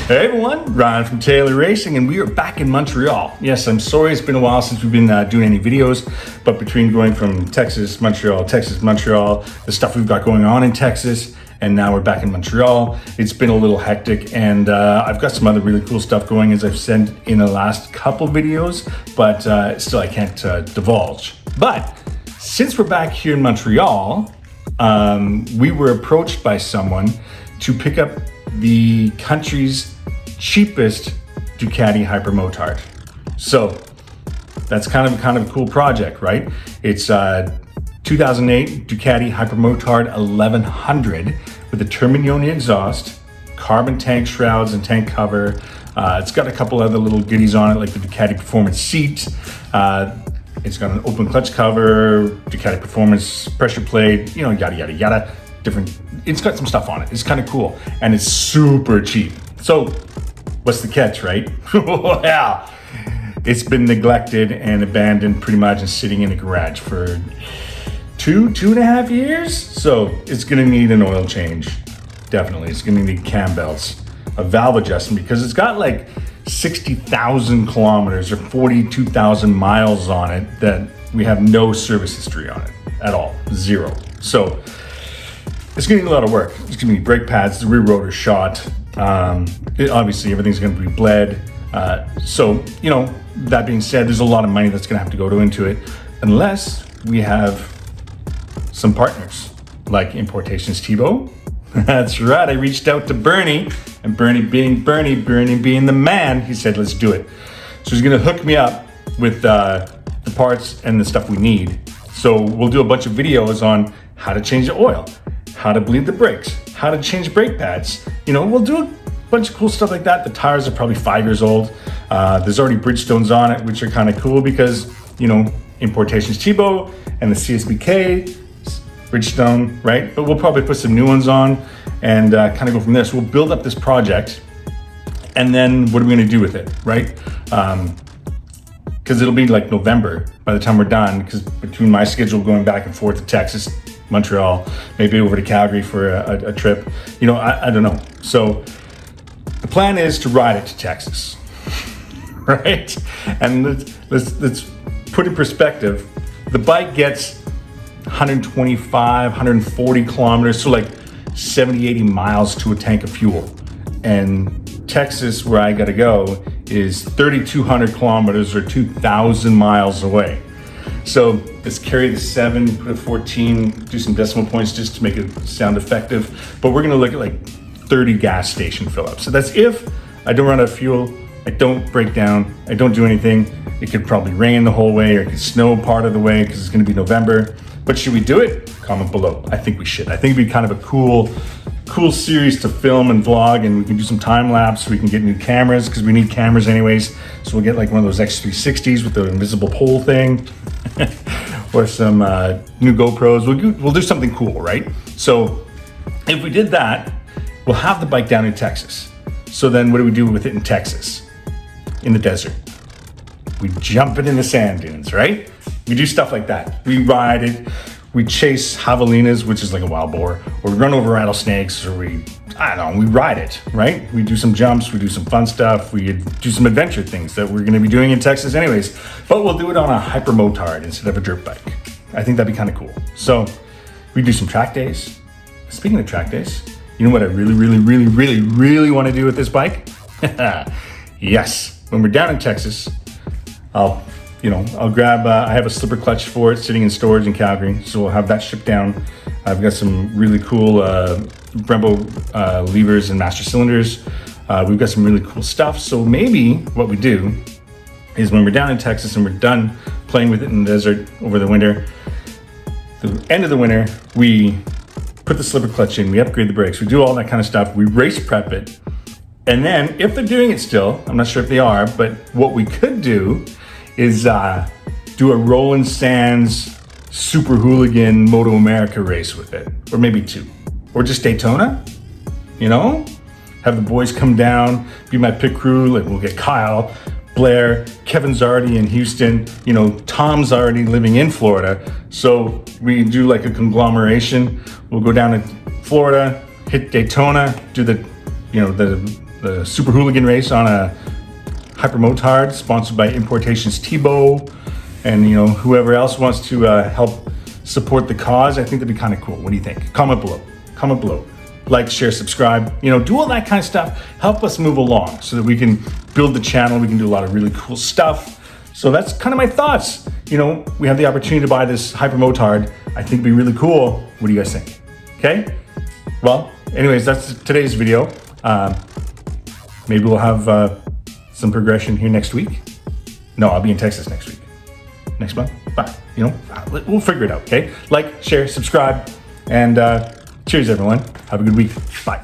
Hey everyone, Ryan from Taylor Racing, and we are back in Montreal. Yes, I'm sorry it's been a while since we've been doing any videos, but between going from Texas, Montreal, the stuff we've got going on in Texas, and now we're back in Montreal, it's been a little hectic, and I've got some other really cool stuff going, as I've said in the last couple videos, but still I can't divulge. But since we're back here in Montreal, we were approached by someone to pick up the country's cheapest Ducati Hypermotard. So that's kind of a cool project, right? It's 2008 Ducati Hypermotard 1100 with a Terminioni exhaust, carbon tank shrouds and tank cover. It's got a couple other little goodies on it, like the Ducati Performance seat. It's got an open clutch cover, Ducati Performance pressure plate, yada, yada, yada. It's got some stuff on it. It's kind of cool, and it's super cheap. So what's the catch, right? Well, it's been neglected and abandoned pretty much and sitting in a garage for two and a half years. So it's gonna need an oil change. Definitely, it's gonna need cam belts, a valve adjustment, because it's got like 60,000 kilometers or 42,000 miles on it that we have no service history on it at all, zero. So it's gonna need a lot of work. It's gonna be brake pads, the rear rotor shot. Obviously everything's gonna be bled. So, that being said, there's a lot of money that's gonna have to go into it unless we have some partners like Importations Thibault. That's right, I reached out to Bernie, and Bernie being the man, he said, let's do it. So he's gonna hook me up with the parts and the stuff we need. So we'll do a bunch of videos on how to change the oil, how to bleed the brakes, how to change brake pads. We'll do a bunch of cool stuff like that. The tires are probably 5 years old. There's already Bridgestones on it, which are kind of cool because, Importations Thibault and the CSBK Bridgestone, right? But we'll probably put some new ones on and kind of go from there. So we'll build up this project, and then what are we gonna do with it, right? Because it'll be like November by the time we're done, because between my schedule going back and forth to Texas, Montreal, maybe over to Calgary for a trip, I don't know. So the plan is to ride it to Texas, right? And let's put in perspective, the bike gets 125, 140 kilometers, so like 70, 80 miles to a tank of fuel. And Texas, where I gotta go, is 3,200 kilometers or 2,000 miles away. So let's carry the 7, put a 14, do some decimal points just to make it sound effective. But we're gonna look at like 30 gas station fill-ups. So that's if I don't run out of fuel, I don't break down, I don't do anything. It could probably rain the whole way, or it could snow part of the way because it's gonna be November. But should we do it? Comment below. I think we should. I think it'd be kind of a cool series to film and vlog, and we can do some time lapse. We can get new cameras because we need cameras anyways. So we'll get like one of those X360s with the invisible pole thing, or some new GoPros. We'll do something cool, right? So if we did that, we'll have the bike down in Texas. So then what do we do with it in Texas? In the desert. We jump it in the sand dunes, right? We do stuff like that. We ride it. We chase javelinas, which is like a wild boar, or we run over rattlesnakes, or we ride it, right? We do some jumps, we do some fun stuff, we do some adventure things that we're gonna be doing in Texas anyways, but we'll do it on a hypermotard instead of a dirt bike. I think that'd be kind of cool. So we do some track days. Speaking of track days, you know what I really want to do with this bike? Yes, when we're down in Texas, I'll grab, I have a slipper clutch for it sitting in storage in Calgary, so we'll have that shipped down. I've got some really cool Brembo levers and master cylinders. We've got some really cool stuff. So maybe what we do is when we're down in Texas and we're done playing with it in the desert over the winter, the end of the winter, we put the slipper clutch in, we upgrade the brakes, we do all that kind of stuff, we race prep it. And then if they're doing it still, I'm not sure if they are, but what we could do is do a Roland Sands Super Hooligan Moto America race with it, or maybe 2, or just Daytona, have the boys come down, be my pit crew, like we'll get Kyle, Blair, Kevin's already in Houston, Tom's already living in Florida, so we do like a conglomeration. We'll go down to Florida, hit Daytona, do the the Super Hooligan race on a Hypermotard, sponsored by Importations Tebow, and whoever else wants to help support the cause. I think that'd be kind of cool. What do you think? Comment below. Comment below. Like, share, subscribe. Do all that kind of stuff. Help us move along so that we can build the channel. We can do a lot of really cool stuff. So that's kind of my thoughts. We have the opportunity to buy this Hypermotard. I think it'd be really cool. What do you guys think? Okay. Well, anyways, that's today's video. Maybe we'll have some progression here next week. No, I'll be in Texas next week. Next month? Bye. We'll figure it out, okay? Like, share, subscribe, and cheers, everyone. Have a good week. Bye.